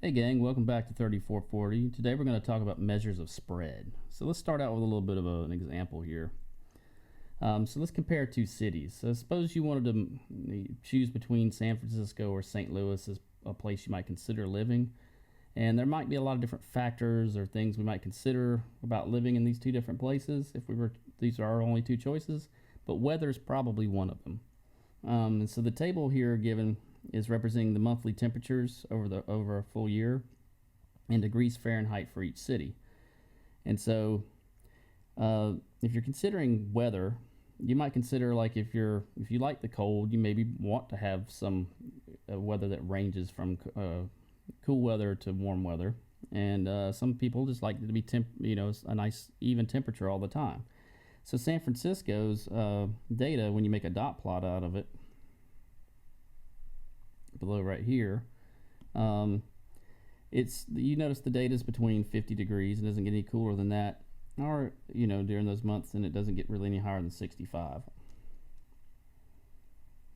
Hey gang, welcome back to 3440. Today we're going to talk about measures of spread. So let's start out with a little bit of an example here. So let's compare two cities. So suppose you wanted to choose between San Francisco or St. Louis as a place you might consider living. And there might be a lot of different factors or things we might consider about living in these two different places if these are our only two choices. But weather is probably one of them. And so the table here given is representing the monthly temperatures over a full year in degrees Fahrenheit for each city. And so if you're considering weather, you might consider, like, if you like the cold, you maybe want to have some weather that ranges from cool weather to warm weather. And some people just like it to be a nice even temperature all the time. So San Francisco's data, when you make a dot plot out of it below right here, you notice the data is between 50 degrees. It doesn't get any cooler than that, or during those months, and it doesn't get really any higher than 65,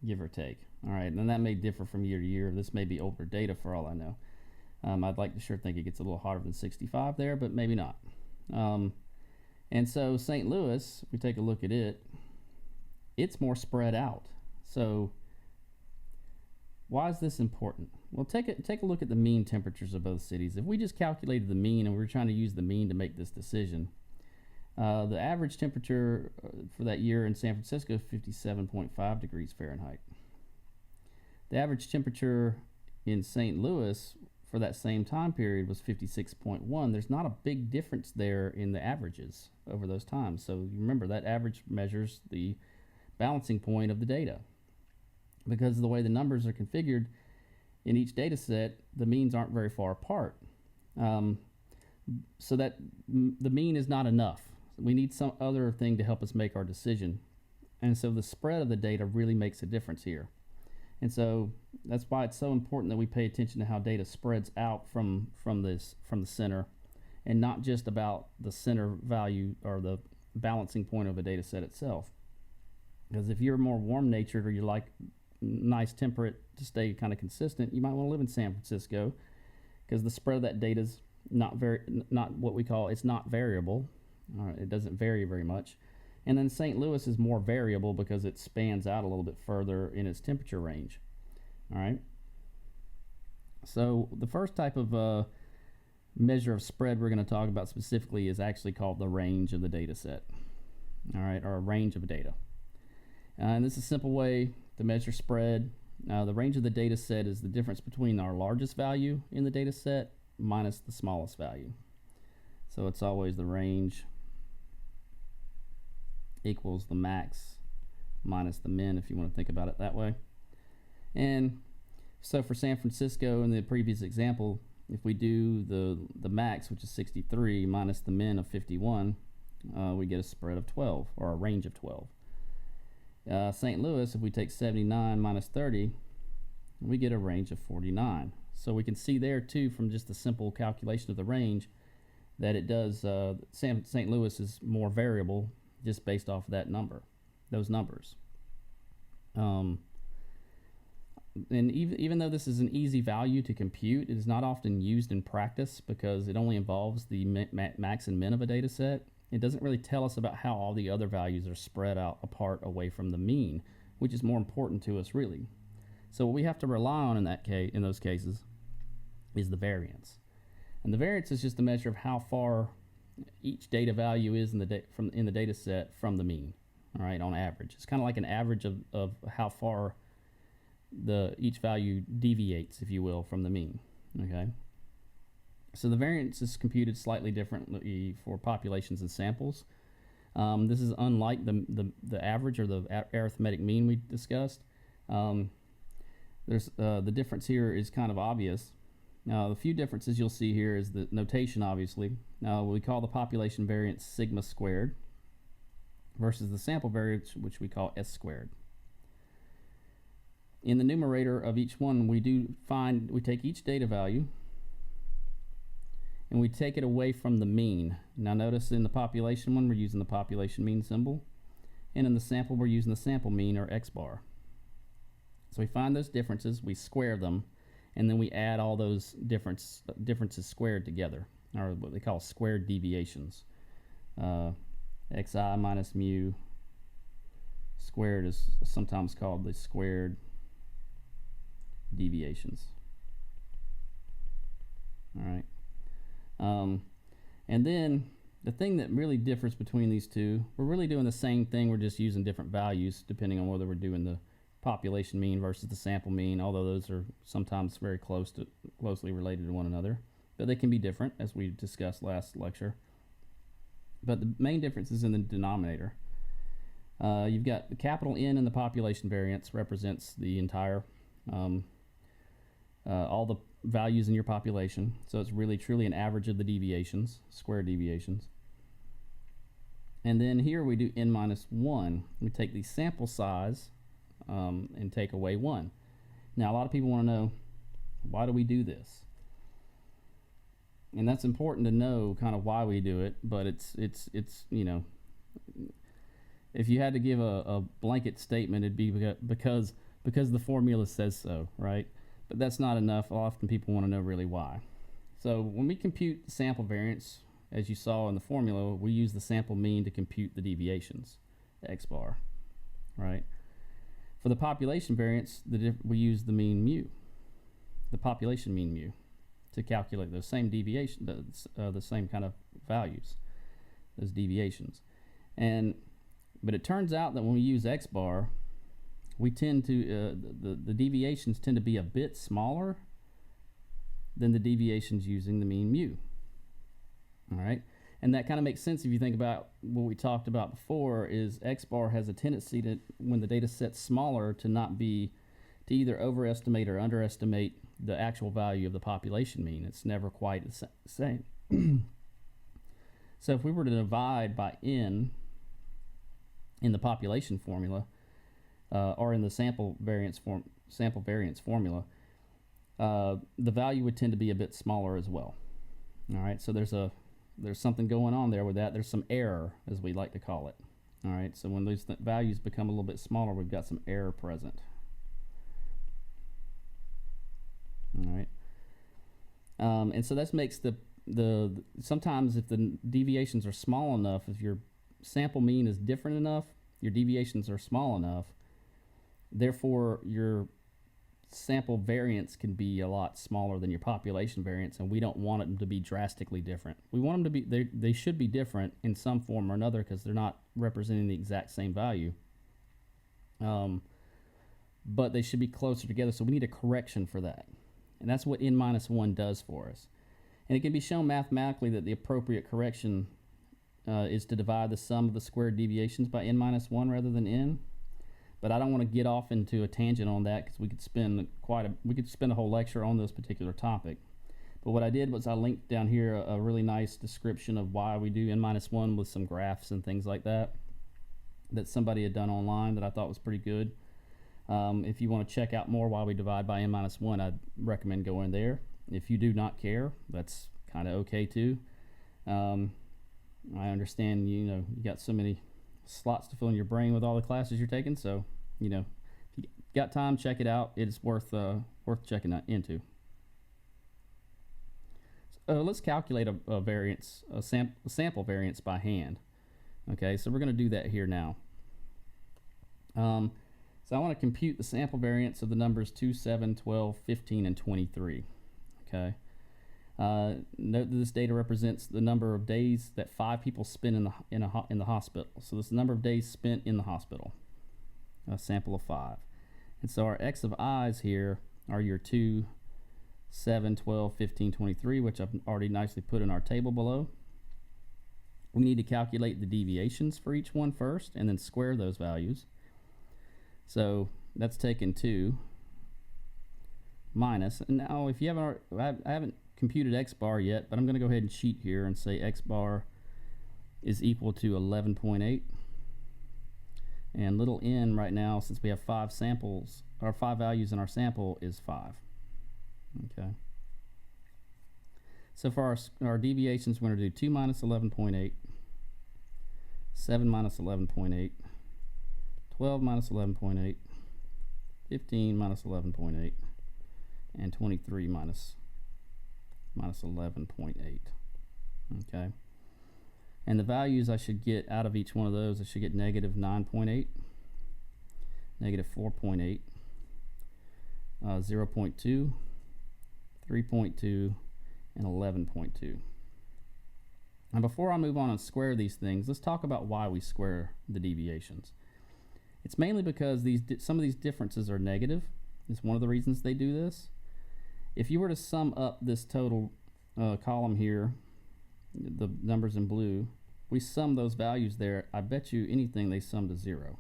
give or take. All right, and that may differ from year to year. This may be older data for all I know. I'd like to think it gets a little hotter than 65 there, but maybe not. And so St. Louis, if we take a look at it, it's more spread out. So why is this important? Well, take a look at the mean temperatures of both cities. If we just calculated the mean and we were trying to use the mean to make this decision, the average temperature for that year in San Francisco is 57.5 degrees Fahrenheit. The average temperature in St. Louis for that same time period was 56.1. There's not a big difference there in the averages over those times. So remember, that average measures the balancing point of the data. Because of the way the numbers are configured in each data set, the means aren't very far apart. So that the mean is not enough. We need some other thing to help us make our decision. And so the spread of the data really makes a difference here. And so that's why it's so important that we pay attention to how data spreads out from the center, and not just about the center value or the balancing point of a data set itself. Because if you're more warm natured, or you like nice temperate to stay kind of consistent, you might want to live in San Francisco, because the spread of that data is not what we call, it's not variable. It doesn't vary very much. And then St. Louis is more variable because it spans out a little bit further in its temperature range. All right. So the first type of measure of spread we're going to talk about specifically is actually called the range of the data set. All right, or a range of data. And this is a simple way to measure spread. The range of the data set is the difference between our largest value in the data set minus the smallest value. So it's always the range equals the max minus the min, if you want to think about it that way. And so for San Francisco in the previous example, if we do the max, which is 63, minus the min of 51, we get a spread of 12, or a range of 12. St. Louis, if we take 79 minus 30, we get a range of 49. So we can see there too, from just the simple calculation of the range, that it does, St. Louis is more variable just based off of those numbers. And even though this is an easy value to compute, it is not often used in practice because it only involves the max and min of a data set. It doesn't really tell us about how all the other values are spread out apart away from the mean, which is more important to us really. So what we have to rely on in those cases is the variance. And the variance is just a measure of how far each data value is in the data set from the mean. All right, on average. It's kind of like an average of how far each value deviates, if you will, from the mean. Okay. So the variance is computed slightly differently for populations and samples. This is unlike the average or the arithmetic mean we discussed. The difference here is kind of obvious. Now, the few differences you'll see here is the notation, obviously. Now, we call the population variance sigma squared versus the sample variance, which we call S squared. In the numerator of each one, we take each data value and we take it away from the mean. Now notice in the population one, we're using the population mean symbol. and in the sample we're using the sample mean, or x bar. So we find those differences, we square them, and then we add all those differences squared together, or what they call squared deviations. Xi minus mu squared is sometimes called the squared deviations. All right. And then the thing that really differs between these two, we're really doing the same thing, we're just using different values depending on whether we're doing the population mean versus the sample mean, although those are sometimes very closely related to one another. But they can be different, as we discussed last lecture. But the main difference is in the denominator. You've got the capital N in the population variance represents the entire, all the values in your population. So it's really truly an average of the deviations, square deviations. And then here we do N minus 1. We take the sample size and take away 1. Now a lot of people want to know, why do we do this? And that's important to know kind of why we do it, but it's you know, if you had to give a blanket statement, it'd be because the formula says so, right? But that's not enough. Often people want to know really why. So when we compute the sample variance, as you saw in the formula, we use the sample mean to compute the deviations, x bar, right? For the population variance, we use the mean mu, the population mean mu, to calculate those same deviation, the same kind of values, those deviations. But it turns out that when we use x bar, we tend to the deviations tend to be a bit smaller than the deviations using the mean mu. All right, and that kind of makes sense if you think about what we talked about before. Is x bar has a tendency to, when the data set's smaller, to either overestimate or underestimate the actual value of the population mean. It's never quite the same. So if we were to divide by n in the population formula, or in the sample variance formula, the value would tend to be a bit smaller as well. All right, so there's something going on there with that. There's some error, as we like to call it. All right, so when those values become a little bit smaller, we've got some error present. All right, and so that makes sometimes if the deviations are small enough, if your sample mean is different enough, your deviations are small enough, therefore your sample variance can be a lot smaller than your population variance, and we don't want them to be drastically different. We want them to be, they should be different in some form or another, because they're not representing the exact same value. But they should be closer together, so we need a correction for that. And that's what n minus 1 does for us. And it can be shown mathematically that the appropriate correction is to divide the sum of the squared deviations by n minus 1 rather than n. But I don't want to get off into a tangent on that, because we could spend a whole lecture on this particular topic. But what I did was I linked down here a really nice description of why we do n minus 1 with some graphs and things like that somebody had done online that I thought was pretty good. If you want to check out more why we divide by n minus 1, I'd recommend going there. If you do not care, that's kind of okay too. I understand, you got so many slots to fill in your brain with all the classes you're taking, so if you got time, check it out. It's worth checking into. So let's calculate a variance, a sample variance by hand. Okay, so we're going to do that here now. So I want to compute the sample variance of the numbers 2, 7, 12, 15, and 23. Okay. Note that this data represents the number of days that 5 people spend in the hospital. So this is the number of days spent in the hospital. A sample of 5. And so our x of i's here are your 2, 7, 12, 15, 23, which I've already nicely put in our table below. We need to calculate the deviations for each one first, and then square those values. So that's taken 2 minus, and now if you haven't, I haven't computed x bar yet, but I'm going to go ahead and cheat here and say x bar is equal to 11.8, and little n right now, since we have 5 samples, or 5 values in our sample, is 5. Okay, so for our deviations, we're going to do 2 minus 11.8, 7 minus 11.8, 12 minus 11.8, 15 minus 11.8, and 23 minus 11.8. Okay. And the values I should get out of each one of those, I should get negative 9.8, negative 4.8, 0.2, 3.2, and 11.2. Now before I move on and square these things, let's talk about why we square the deviations. It's mainly because some of these differences are negative. It's one of the reasons they do this. If you were to sum up this total column here, the numbers in blue, we sum those values there, I bet you anything they sum to 0.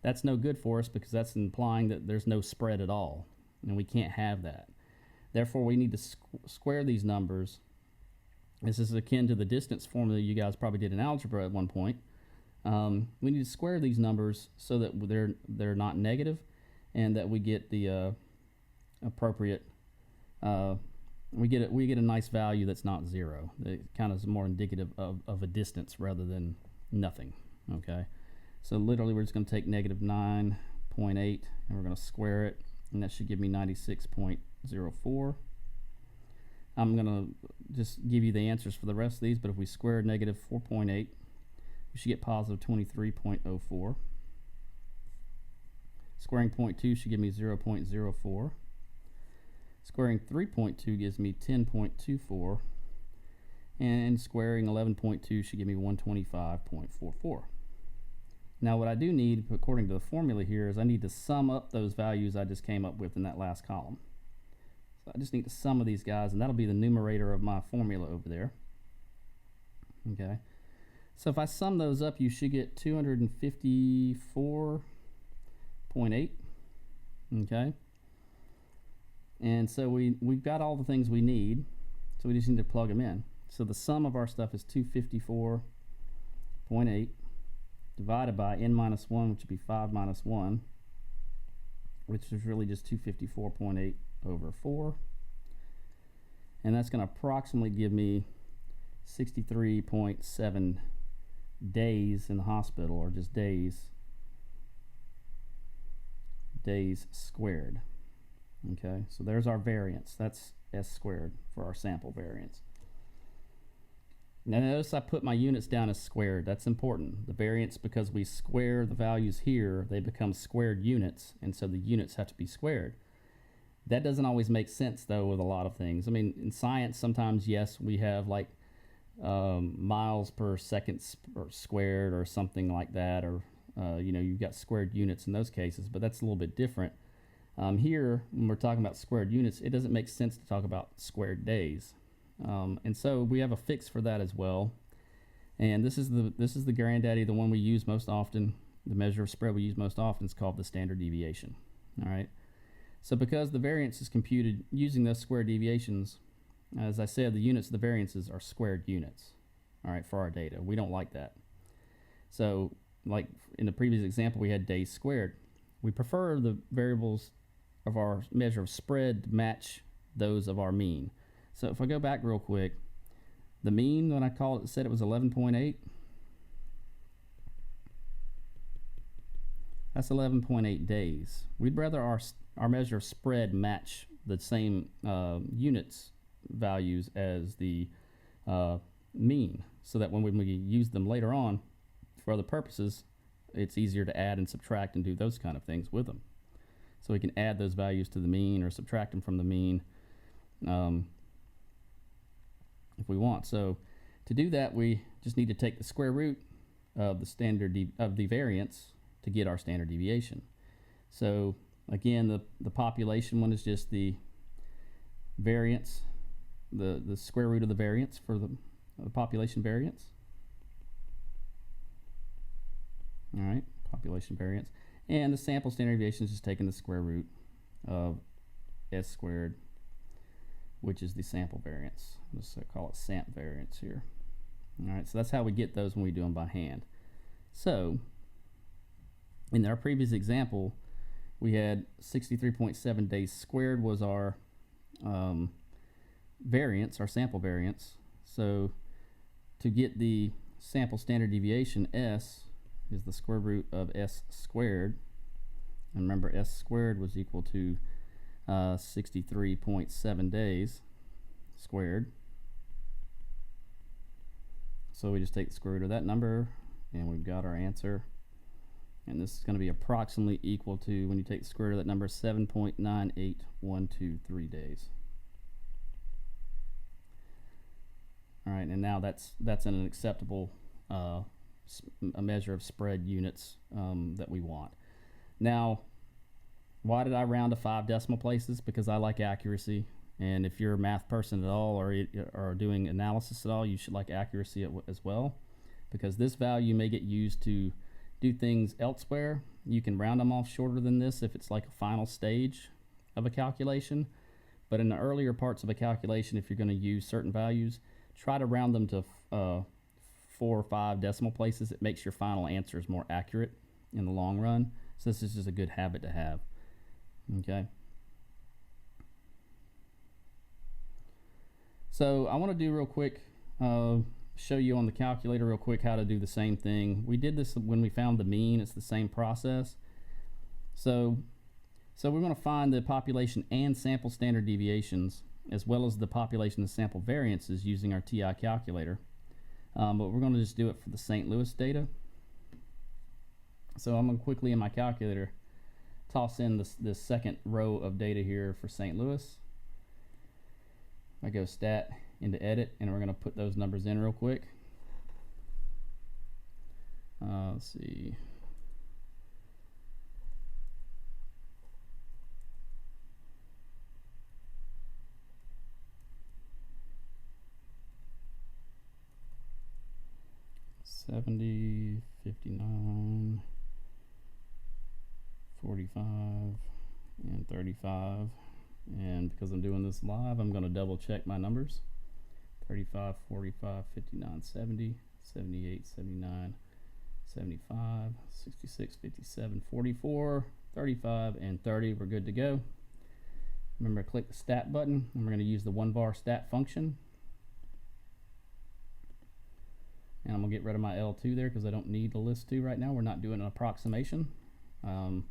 That's no good for us because that's implying that there's no spread at all, and we can't have that. Therefore, we need to square these numbers. This is akin to the distance formula you guys probably did in algebra at one point. We need to square these numbers so that they're not negative, and that we get the appropriate. We get a nice value that's not 0. It kind of is more indicative of a distance rather than nothing. Okay, so literally we're just going to take negative 9.8 and we're going to square it, and that should give me 96.04. I'm going to just give you the answers for the rest of these, but if we square negative 4.8, we should get positive 23.04. Squaring 0.2 should give me 0.04. Squaring 3.2 gives me 10.24. And squaring 11.2 should give me 125.44. Now what I do need, according to the formula here, is I need to sum up those values I just came up with in that last column. So I just need to sum of these guys, and that'll be the numerator of my formula over there. Okay. So if I sum those up, you should get 254.8. Okay. And so we've got all the things we need, so we just need to plug them in. So the sum of our stuff is 254.8 divided by n minus 1, which would be 5 minus 1, which is really just 254.8 over 4. And that's going to approximately give me 63.7 days in the hospital, or just days squared. Okay, so there's our variance. That's s squared for our sample variance. Now notice I put my units down as squared. That's important. The variance, because we square the values here, they become squared units, and so the units have to be squared. That doesn't always make sense though with a lot of things. I mean, in science sometimes, yes, we have like miles per second squared or something like that, or you've got squared units in those cases, but that's a little bit different. Here, when we're talking about squared units, it doesn't make sense to talk about squared days. And so we have a fix for that as well. And this is the granddaddy, the one we use most often. The measure of spread we use most often is called the standard deviation. All right. So because the variance is computed using those square deviations, as I said, the units of the variances are squared units. All right, for our data. We don't like that. So like in the previous example, we had days squared. We prefer the variables of our measure of spread to match those of our mean. So if I go back real quick, the mean, when I said it was 11.8, that's 11.8 days. We'd rather our measure of spread match the same units values as the mean, so that when we use them later on for other purposes, it's easier to add and subtract and do those kind of things with them. So we can add those values to the mean or subtract them from the mean if we want. So to do that, we just need to take the square root of the variance to get our standard deviation. So again, the population one is just the variance, the square root of the variance for the population variance. All right, population variance. And the sample standard deviation is just taking the square root of s squared, which is the sample variance. Let's call it SAMP variance here. All right, so that's how we get those when we do them by hand. So in our previous example, we had 63.7 days squared was our variance, our sample variance. So to get the sample standard deviation, S is the square root of s squared. And remember, s squared was equal to 63.7 days squared. So we just take the square root of that number, and we've got our answer. And this is going to be approximately equal to, when you take the square root of that number, 7.98123 days. All right, and now that's an acceptable a measure of spread units that we want. Now, why did I round to 5 decimal places? Because I like accuracy. And if you're a math person at all, or doing analysis at all, you should like accuracy as well, because this value may get used to do things elsewhere. You can round them off shorter than this if it's like a final stage of a calculation, but in the earlier parts of a calculation, if you're going to use certain values, try to round them to 4 or 5 decimal places. It makes your final answers more accurate in the long run. So this is just a good habit to have. Okay. So I want to do real quick, show you on the calculator real quick how to do the same thing. We did this when we found the mean. It's the same process. So we're going to find the population and sample standard deviations, as well as the population and sample variances using our TI calculator. But we're going to just do it for the St. Louis data. So I'm going to quickly in my calculator toss in this second row of data here for St. Louis. I go stat into edit, and we're going to put those numbers in real quick. Let's see. $70, $59, $45, and $35. And because I'm doing this live, I'm going to double check my numbers. 35, 45, 59, 70, 78, 79, 75, 66, 57, 44, 35, and 30. We're good to go. Remember, click the stat button, and we're going to use the 1var stat function. And I'm going to get rid of my L2 there because I don't need the list 2 right now. We're not doing an approximation. We're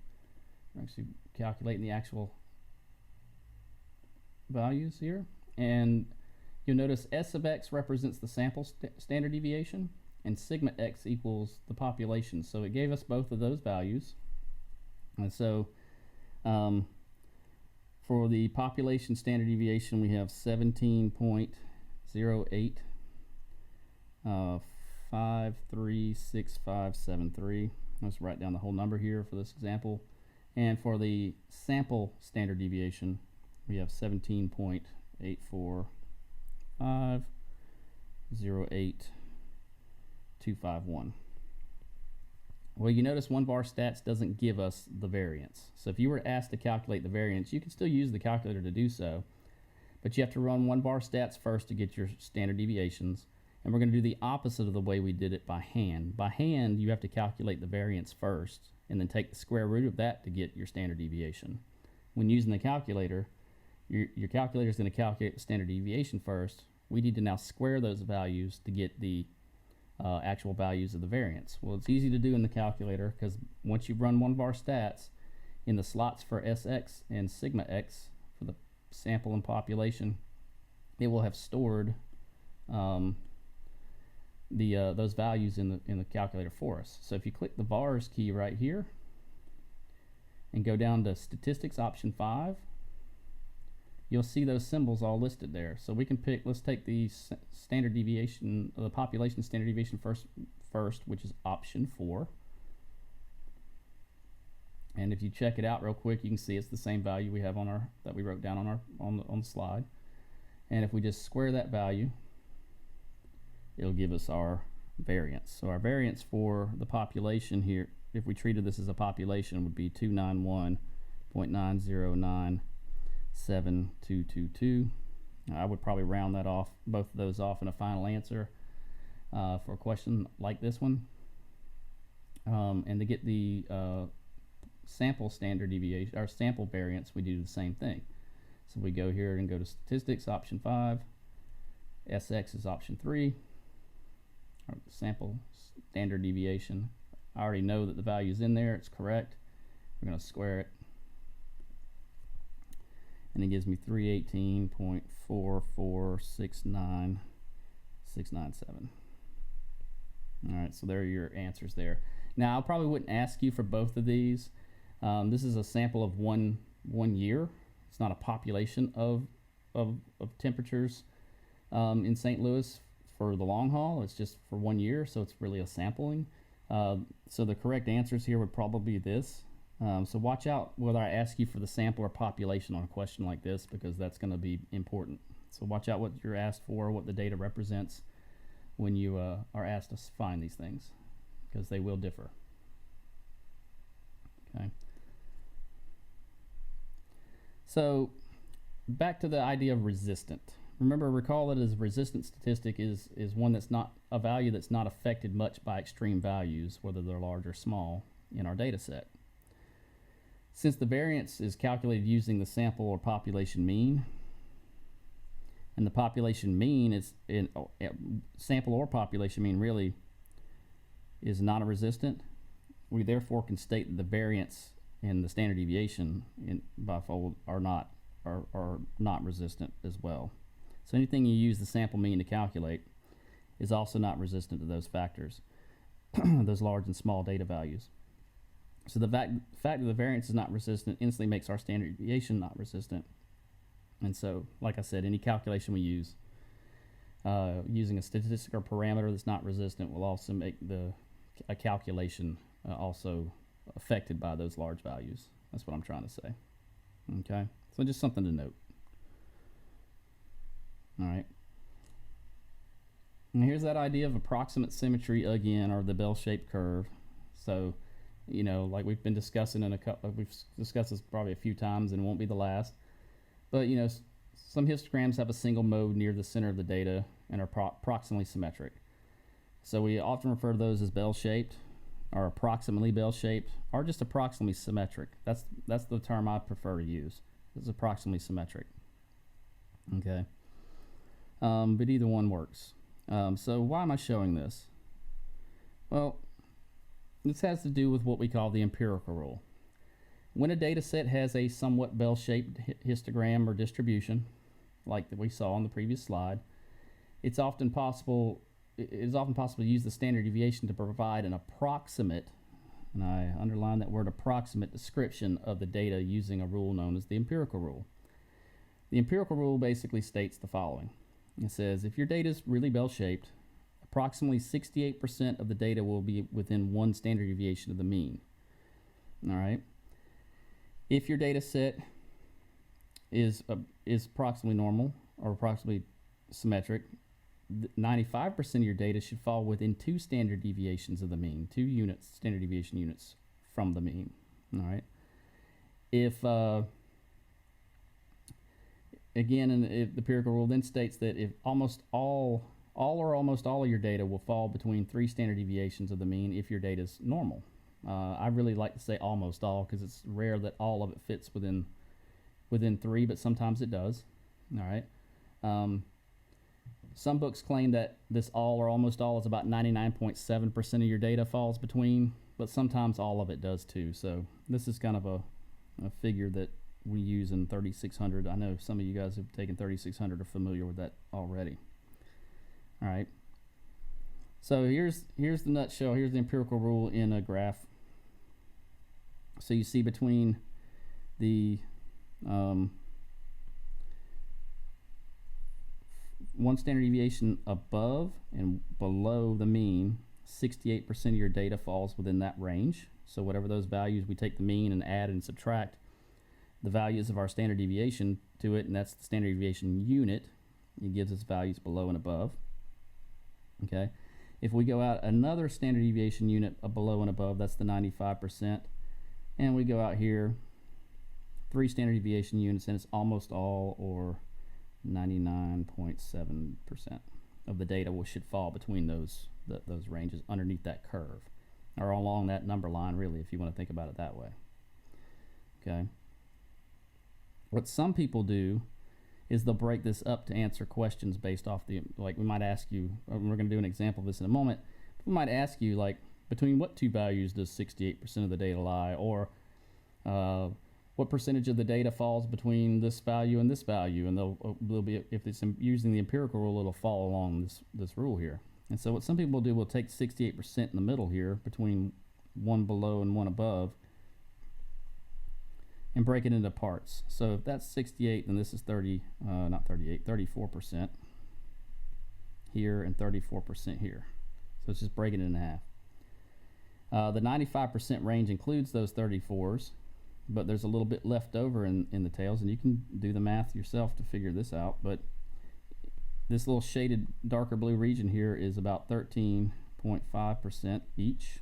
actually calculating the actual values here, and you'll notice S of x represents the sample standard deviation, and sigma x equals the population. So it gave us both of those values. And so for the population standard deviation, we have 17.08 536573. Let's write down the whole number here for this example. And for the sample standard deviation, we have 17.84508.251. Well, you notice 1var stats doesn't give us the variance. So if you were asked to calculate the variance, you can still use the calculator to do so, but you have to run 1var stats first to get your standard deviations. And we're going to do the opposite of the way we did it by hand. By hand, you have to calculate the variance first, and then take the square root of that to get your standard deviation. When using the calculator, your calculator is going to calculate the standard deviation first. We need to now square those values to get the actual values of the variance. Well, it's easy to do in the calculator, because once you run 1var stats, in the slots for SX and sigma x for the sample and population, it will have stored those values in the calculator for us. So if you click the vars key right here and go down to statistics option 5, you'll see those symbols all listed there. So we can pick, let's take the standard deviation, the population standard deviation first, which is option 4. And if you check it out real quick, you can see it's the same value we have on our, that we wrote down on the slide. And if we just square that value, it'll give us our variance. So our variance for the population here, if we treated this as a population, would be 291.9097222. I would probably round that off, both of those off in a final answer for a question like this one. And to get the sample standard deviation, or sample variance, we do the same thing. So we go here and go to statistics option 5, SX is option 3, or sample standard deviation I already know that the value is in there, it's correct. We're going to square it, and it gives me 318.4469697. All right, so there are your answers there. Now, I probably wouldn't ask you for both of these. This is a sample of one year. It's not a population of temperatures in St. Louis for the long haul. It's just for 1 year, so it's really a sampling. So the correct answers here would probably be this. So watch out whether I ask you for the sample or population on a question like this, because that's going to be important. So watch out what you're asked for, what the data represents when you are asked to find these things, because they will differ. Okay. So back to the idea of resistant. Recall that a resistant statistic is one that's not a value that's not affected much by extreme values, whether they're large or small, in our data set. Since the variance is calculated using the sample or population mean, and the population mean is sample or population mean really is not a resistant, we therefore can state that the variance and the standard deviation by fold are not resistant as well. So anything you use the sample mean to calculate is also not resistant to those factors, those large and small data values. So the fact that the variance is not resistant instantly makes our standard deviation not resistant. And so, like I said, any calculation we use using a statistic or parameter that's not resistant will also make a calculation also affected by those large values. That's what I'm trying to say. Okay, so just something to note. All right. And here's that idea of approximate symmetry again, or the bell-shaped curve. So, you know, like we've been discussing we've discussed this probably a few times, and it won't be the last. But you know, some histograms have a single mode near the center of the data and are approximately symmetric. So we often refer to those as bell-shaped, or approximately bell-shaped, or just approximately symmetric. That's the term I prefer to use. It's approximately symmetric. Okay. But either one works. So why am I showing this? Well, this has to do with what we call the empirical rule. When a data set has a somewhat bell-shaped histogram or distribution, like that we saw on the previous slide, it is often possible to use the standard deviation to provide an approximate, and I underline that word approximate, description of the data using a rule known as the empirical rule. The empirical rule basically states the following. It says if your data is really bell-shaped, approximately 68% of the data will be within one standard deviation of the mean. All right. If your data set is approximately normal or approximately symmetric, 95% of your data should fall within 2 standard deviations of the mean, 2 standard deviation units from the mean. All right. If again, the empirical rule then states that if almost all of your data will fall between 3 standard deviations of the mean if your data is normal. I really like to say almost all, because it's rare that all of it fits within 3, but sometimes it does. All right. Some books claim that this all or almost all is about 99.7% of your data falls between, but sometimes all of it does too. So this is kind of a figure that we use in 3600. I know some of you guys have taken 3600 are familiar with that already. All right. So here's the nutshell. Here's the empirical rule in a graph. So you see between the one standard deviation above and below the mean, 68% of your data falls within that range. So whatever those values, we take the mean and add and subtract the values of our standard deviation to it, and that's the standard deviation unit. It gives us values below and above. Okay. If we go out another standard deviation unit below and above, that's the 95%. And we go out here 3 standard deviation units, and it's almost all, or 99.7% of the data should fall between those ranges underneath that curve, or along that number line, really, if you want to think about it that way. Okay. What some people do is they'll break this up to answer questions based off like we might ask you, we're going to do an example of this in a moment. We might ask you, like, between what two values does 68% of the data lie, or what percentage of the data falls between this value and this value, and they'll be, if it's using the empirical rule, it'll fall along this rule here. And so what some people do will take 68% in the middle here between one below and one above and break it into parts. So if that's 68, then this is 34% here and 34% here. So it's just breaking it in half. The 95% range includes those 34s, but there's a little bit left over in the tails, and you can do the math yourself to figure this out. But this little shaded darker blue region here is about 13.5% each.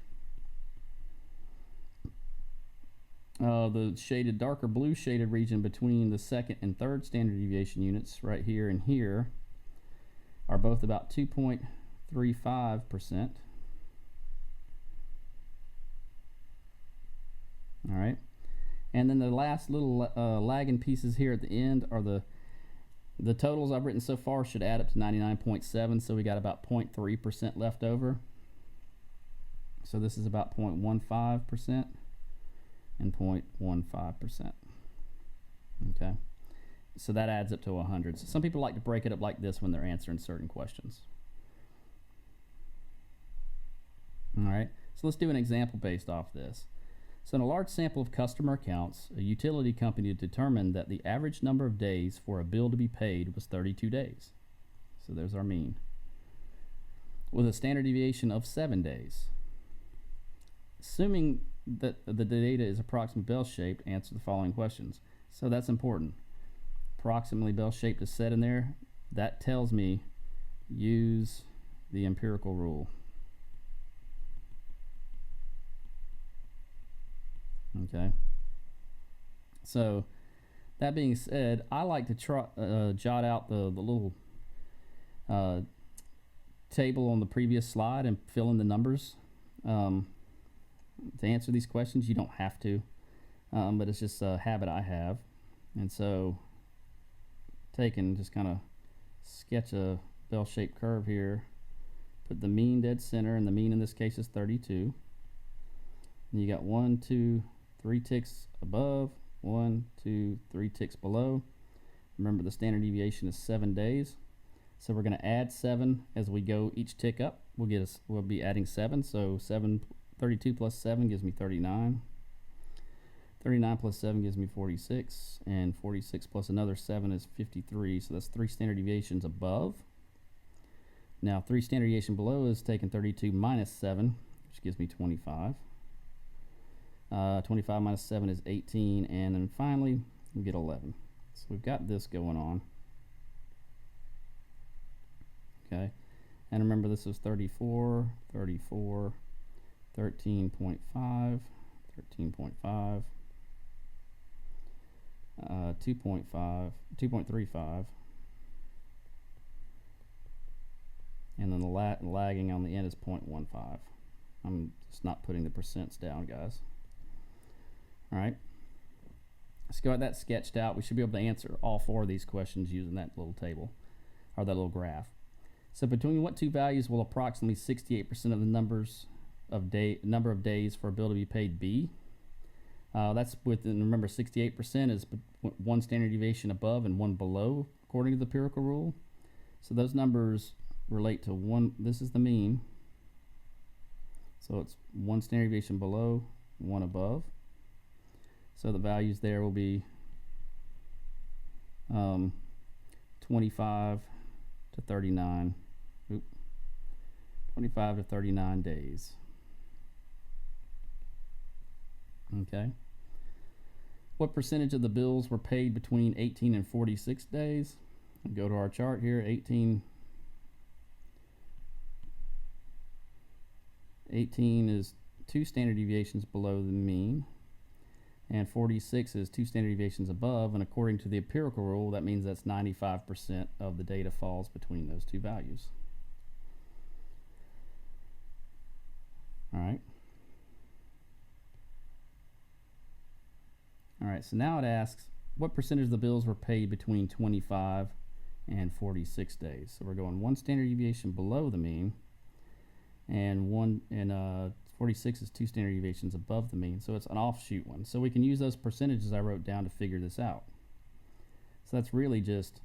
The shaded darker blue shaded region between the second and third standard deviation units right here and here are both about 2.35%. All right, and then the last little lagging pieces here at the end are the totals I've written so far should add up to 99.7, so we got about 0.3% left over. So this is about 0.15% and 0.15%. Okay, so that adds up to 100. So some people like to break it up like this when they're answering certain questions. All right, so let's do an example based off this. So in a large sample of customer accounts, a utility company determined that the average number of days for a bill to be paid was 32 days. So there's our mean, with a standard deviation of 7 days. Assuming that the data is approximately bell-shaped, answer the following questions. So that's important. Approximately bell-shaped is set in there. That tells me use the empirical rule. Okay. So that being said, I like to jot out the little table on the previous slide and fill in the numbers. To answer these questions, you don't have to, but it's just a habit I have. And so take and just kind of sketch a bell-shaped curve here, put the mean dead center, and the mean in this case is 32. And you got 1, 2, 3 ticks above, 1, 2, 3 ticks below. Remember, the standard deviation is 7 days, so we're going to add 7 as we go each tick up. We'll be adding 7, so 32 plus 7 gives me 39. 39 plus 7 gives me 46, and 46 plus another 7 is 53, so that's 3 standard deviations above. Now 3 standard deviation below is taking 32 minus 7, which gives me 25. 25 minus 7 is 18, and then finally we get 11. So we've got this going on. Okay, and remember this is 34, 34, 13.5, 13.5, 2.5, 2.35, and then the lagging on the end is 0.15. I'm just not putting the percents down, guys. All right, let's go at that sketched out. We should be able to answer all 4 of these questions using that little table or that little graph. So between what two values will approximately 68% of the number of days for a bill to be paid be? That's within, remember, 68% is 1 standard deviation above and 1 below according to the empirical rule. So those numbers relate to 1. This is the mean. So it's 1 standard deviation below, 1 above. So the values there will be 25 to 39. 25 to 39 days. Okay. What percentage of the bills were paid between 18 and 46 days? We'll go to our chart here. 18 is 2 standard deviations below the mean, and 46 is 2 standard deviations above, and according to the empirical rule, that means that's 95% of the data falls between those 2 values. All right. All right, so now it asks, what percentage of the bills were paid between 25 and 46 days? So we're going 1 standard deviation below the mean, and 46 is 2 standard deviations above the mean, so it's an offshoot one. So we can use those percentages I wrote down to figure this out. So that's really just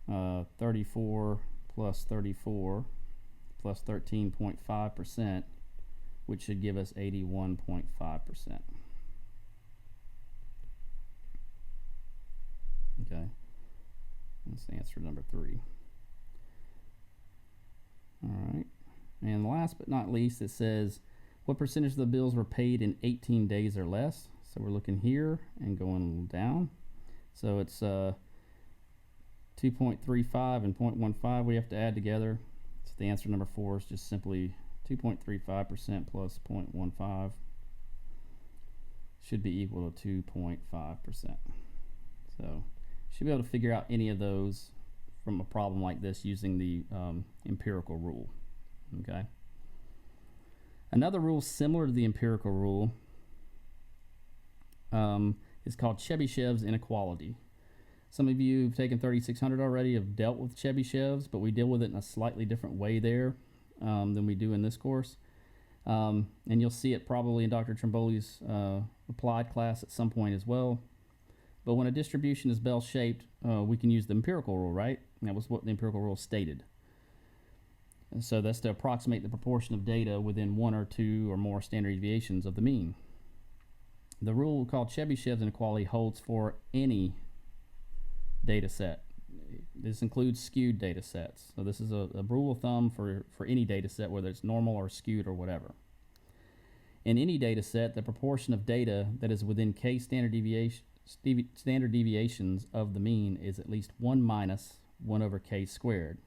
34 plus 34 plus 13.5%, which should give us 81.5%. Okay, that's the answer number 3. All right, and last but not least, it says what percentage of the bills were paid in 18 days or less. So we're looking here and going down. So it's 2.35 and 0.15 we have to add together. So the answer number 4 is just simply 2.35% plus 0.15 should be equal to 2.5%. So you should be able to figure out any of those from a problem like this using the empirical rule. Okay. Another rule similar to the empirical rule is called Chebyshev's inequality. Some of you who've taken 3600 already have dealt with Chebyshev's, but we deal with it in a slightly different way there than we do in this course. And you'll see it probably in Dr. Trimboli's applied class at some point as well. But when a distribution is bell-shaped, we can use the empirical rule, right? And that was what the empirical rule stated. And so that's to approximate the proportion of data within 1 or 2 or more standard deviations of the mean. The rule called Chebyshev's inequality holds for any data set. This includes skewed data sets. So this is a rule of thumb for any data set, whether it's normal or skewed or whatever. In any data set, the proportion of data that is within k standard deviations of the mean is at least 1 minus 1 over k squared.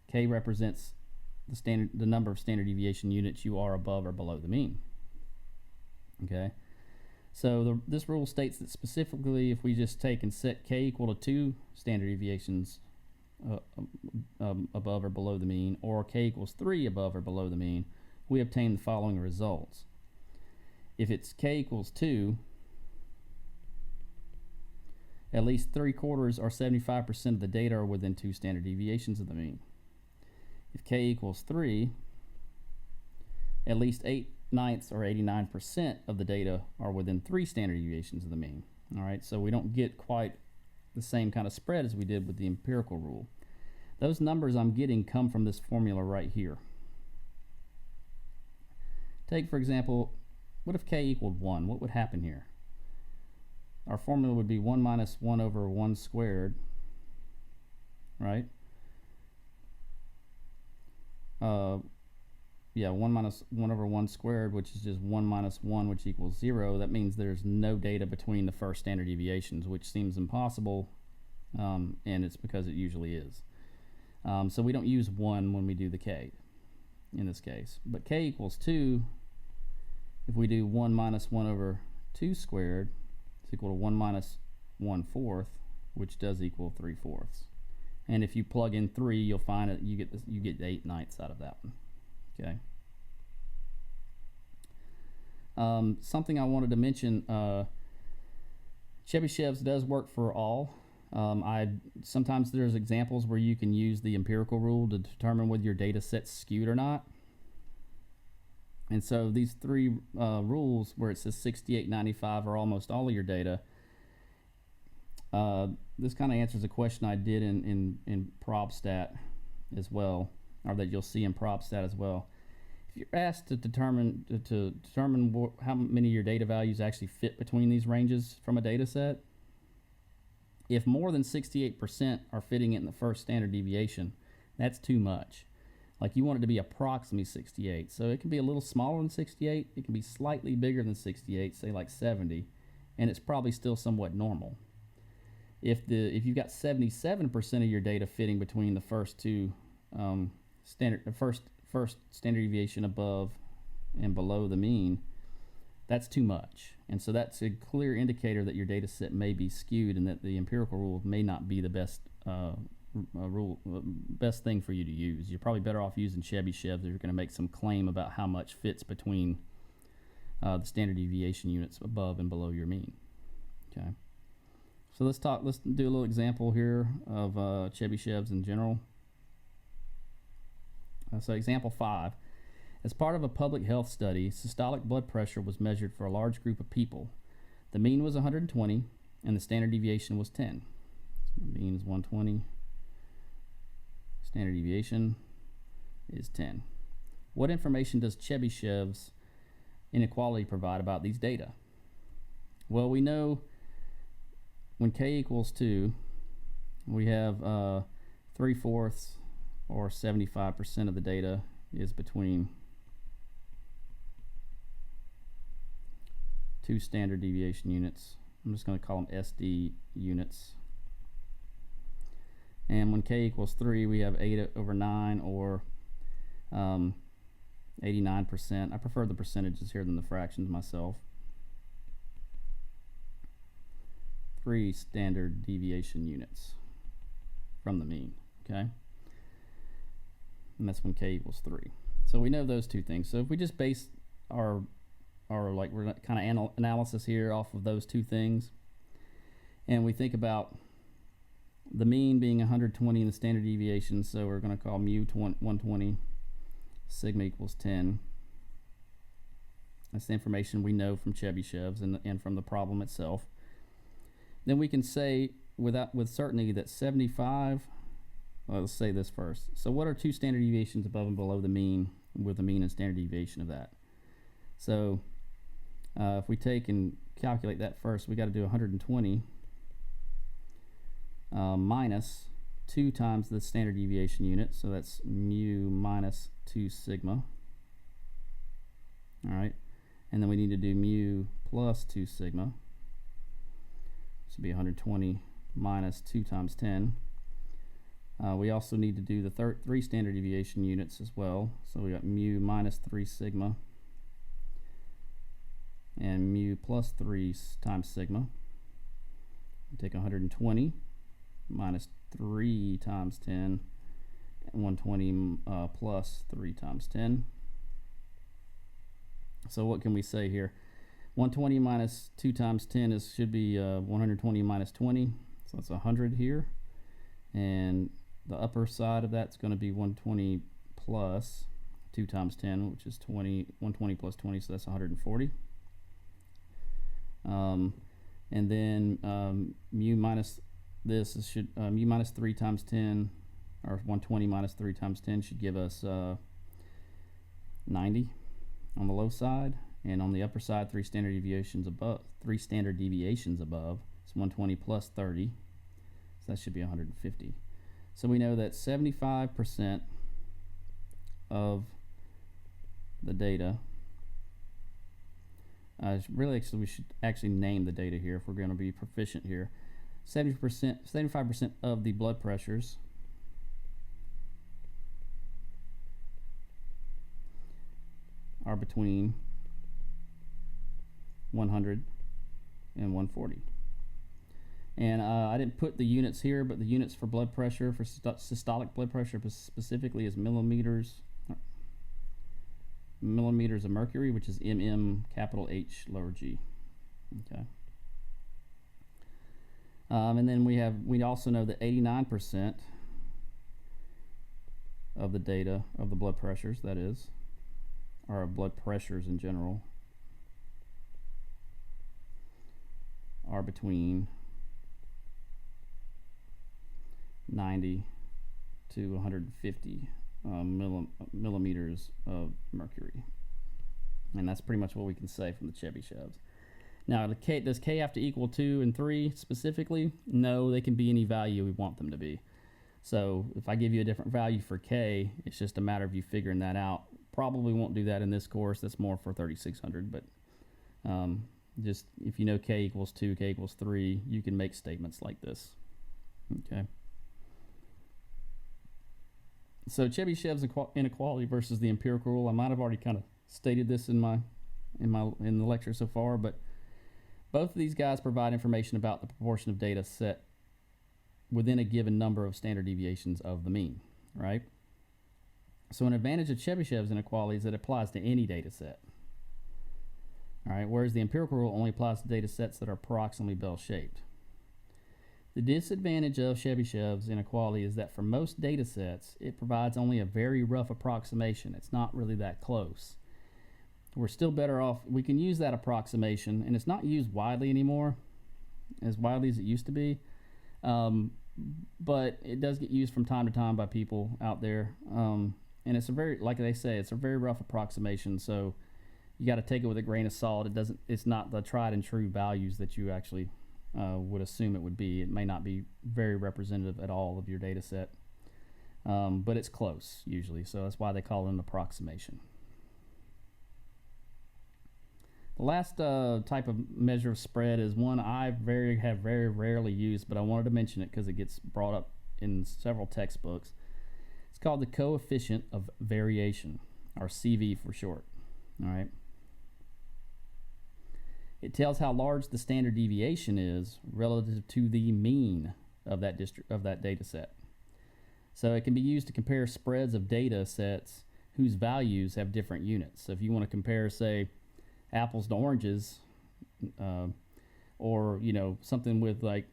K represents the number of standard deviation units you are above or below the mean. Okay, so this rule states that specifically if we just take and set k equal to 2 standard deviations above or below the mean, or k equals 3 above or below the mean, we obtain the following results. If it's k equals 2, at least 3/4 or 75% of the data are within 2 standard deviations of the mean. If k equals 3, at least 8/9 or 89% of the data are within 3 standard deviations of the mean. All right, so we don't get quite the same kind of spread as we did with the empirical rule. Those numbers I'm getting come from this formula right here. Take, for example, what if k equaled 1? What would happen here? Our formula would be 1 minus 1 over 1 squared, right? Yeah, 1 minus 1 over 1 squared, which is just 1 minus 1, which equals 0. That means there's no data between the first standard deviations, which seems impossible, and it's because it usually is. So we don't use 1 when we do the k in this case. But k equals 2, if we do 1 minus 1 over 2 squared, it's equal to 1 minus 1/4, which does equal 3/4. And if you plug in 3, you'll find that you get 8/9 out of that one. Okay. Something I wanted to mention, Chebyshev's does work for all. Sometimes there's examples where you can use the empirical rule to determine whether your data set's skewed or not. And so these 3 rules where it says 68, 95 are almost all of your data. This kind of answers a question I did in ProbStat as well, or that you'll see in ProbStat as well. If you're asked to determine how many of your data values actually fit between these ranges from a data set, if more than 68% are fitting it in the first standard deviation, that's too much. Like, you want it to be approximately 68. So it can be a little smaller than 68. It can be slightly bigger than 68, say like 70, and it's probably still somewhat normal. If you've got 77% of your data fitting between the first two first standard deviation above and below the mean, that's too much. And so that's a clear indicator that your data set may be skewed and that the empirical rule may not be the best best thing for you to use. You're probably better off using Chebyshev's if you're going to make some claim about how much fits between the standard deviation units above and below your mean. Okay. So let's do a little example here of Chebyshev's in general. So example 5. As part of a public health study, systolic blood pressure was measured for a large group of people. The mean was 120 and the standard deviation was 10. So the mean is 120. Standard deviation is 10. What information does Chebyshev's inequality provide about these data? Well, we know when k equals 2, we have 3/4 or 75% of the data is between two standard deviation units. I'm just going to call them SD units. And when k equals 3, we have 8/9 or 89%. I prefer the percentages here than the fractions myself. 3 standard deviation units from the mean, okay? And that's when k equals 3. So we know those two things. So if we just base our like we're kind of analysis here off of those two things, and we think about the mean being 120 and the standard deviation, so we're going to call mu 120, sigma equals 10. That's the information we know from Chebyshev's and from the problem itself. Then we can say with certainty that 75, well, let's say this first. So what are two standard deviations above and below the mean with the mean and standard deviation of that? So if we take and calculate that first, we got to do 120 minus 2 times the standard deviation unit, so that's mu minus 2 sigma. All right, and then we need to do mu plus 2 sigma. This would be 120 minus 2 times 10. We also need to do the 3 standard deviation units as well, so we got mu minus 3 sigma and mu plus 3 times sigma. We take 120 minus 3 times 10 and 120 plus 3 times 10. So what can we say here? 120 minus 2 times 10 should be 120 minus 20, so that's 100 here, and the upper side of that's going to be 120 plus 2 times 10, which is 20. 120 plus 20, so that's 140. And then mu minus this mu minus 3 times 10, or 120 minus 3 times 10 should give us 90 on the low side, and on the upper side 3 standard deviations above. It's 120 plus 30, so that should be 150. So we know that 75% of the data, we should actually name the data here if we're going to be proficient here. 75% of the blood pressures are between 100 and 140. And I didn't put the units here, but the units for blood pressure, for systolic blood pressure specifically, is millimeters of mercury, which is mm capital H lower G. Okay. And then we also know that 89% of the data of the blood pressures, that is, or blood pressures in general, are between 90 to 150 millimeters of mercury. And that's pretty much what we can say from the Chebyshev's. Now, does K have to equal 2 and 3 specifically? No, they can be any value we want them to be. So if I give you a different value for K, it's just a matter of you figuring that out. Probably won't do that in this course. That's more for 3600, but just if you know K equals 2, K equals 3, you can make statements like this. Okay. So Chebyshev's inequality versus the empirical rule. I might have already kind of stated this in the lecture so far, but both of these guys provide information about the proportion of data set within a given number of standard deviations of the mean, right? So an advantage of Chebyshev's inequality is that it applies to any data set. All right, whereas the empirical rule only applies to data sets that are approximately bell-shaped. The disadvantage of Chebyshev's inequality is that for most data sets, it provides only a very rough approximation. It's not really that close. We're still better off, we can use that approximation, and it's not used widely anymore, as widely as it used to be, but it does get used from time to time by people out there, and it's a very, like they say, it's a very rough approximation, so you got to take it with a grain of salt. It's not the tried and true values that you actually would assume it would be. It may not be very representative at all of your data set, but it's close usually, so that's why they call it an approximation. The last type of measure of spread is one I have very rarely used, but I wanted to mention it because it gets brought up in several textbooks. It's called the coefficient of variation, or CV for short. All right. It tells how large the standard deviation is relative to the mean of that data set. So it can be used to compare spreads of data sets whose values have different units. So if you want to compare, say, apples to oranges, or something with like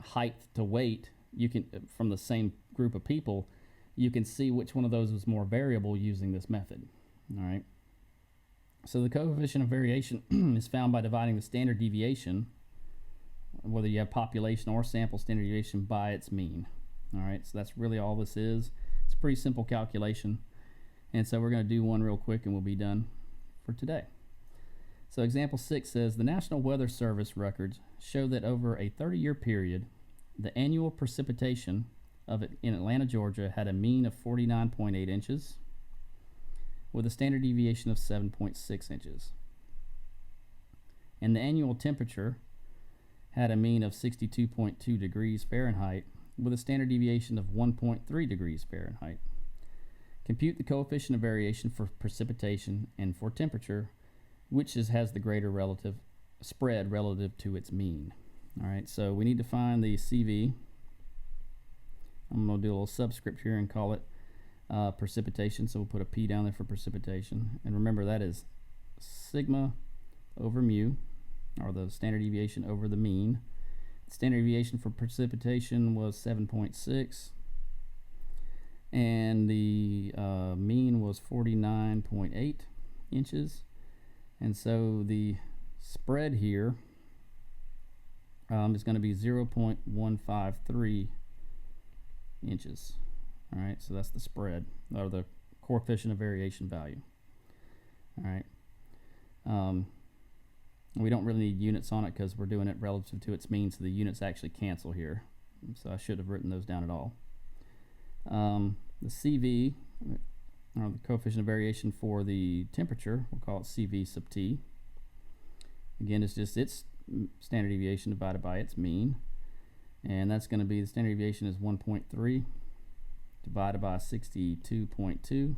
height to weight, you can, from the same group of people, you can see which one of those is more variable using this method. All right. So the coefficient of variation is found by dividing the standard deviation, whether you have population or sample standard deviation, by its mean. All right, so that's really all this is. It's a pretty simple calculation. And so we're going to do one real quick and we'll be done for today. So example 6 says, the National Weather Service records show that over a 30-year period, the annual precipitation in Atlanta, Georgia had a mean of 49.8 inches with a standard deviation of 7.6 inches. And the annual temperature had a mean of 62.2 degrees Fahrenheit with a standard deviation of 1.3 degrees Fahrenheit. Compute the coefficient of variation for precipitation and for temperature, which has the greater relative spread relative to its mean. All right, so we need to find the CV. I'm going to do a little subscript here and call it precipitation, so we'll put a P down there for precipitation. And remember, that is sigma over mu, or the standard deviation over the mean. Standard deviation for precipitation was 7.6, and the mean was 49.8 inches. And so the spread here is going to be 0.153 inches. All right, so that's the spread, or the coefficient of variation value. All right. We don't really need units on it because we're doing it relative to its mean, so the units actually cancel here. So I should have written those down at all. The CV, or the coefficient of variation for the temperature, we'll call it CV sub t. Again, it's just its standard deviation divided by its mean. And that's going to be, the standard deviation is 1.3 divided by 62.2.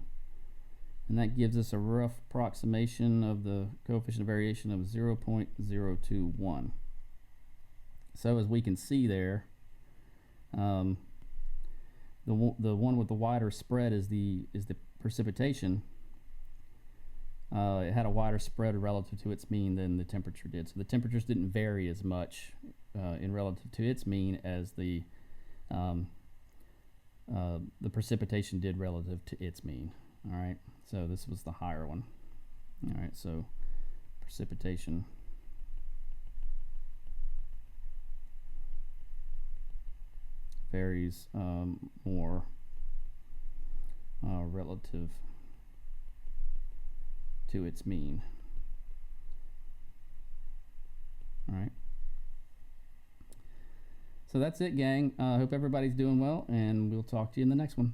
And that gives us a rough approximation of the coefficient of variation of 0.021. So as we can see there, the one with the wider spread is the precipitation. It had a wider spread relative to its mean than the temperature did. So the temperatures didn't vary as much in relative to its mean as the precipitation did relative to its mean. All right, so this was the higher one. All right, so precipitation varies more relative to its mean. All right. So that's it, gang. I hope everybody's doing well, and we'll talk to you in the next one.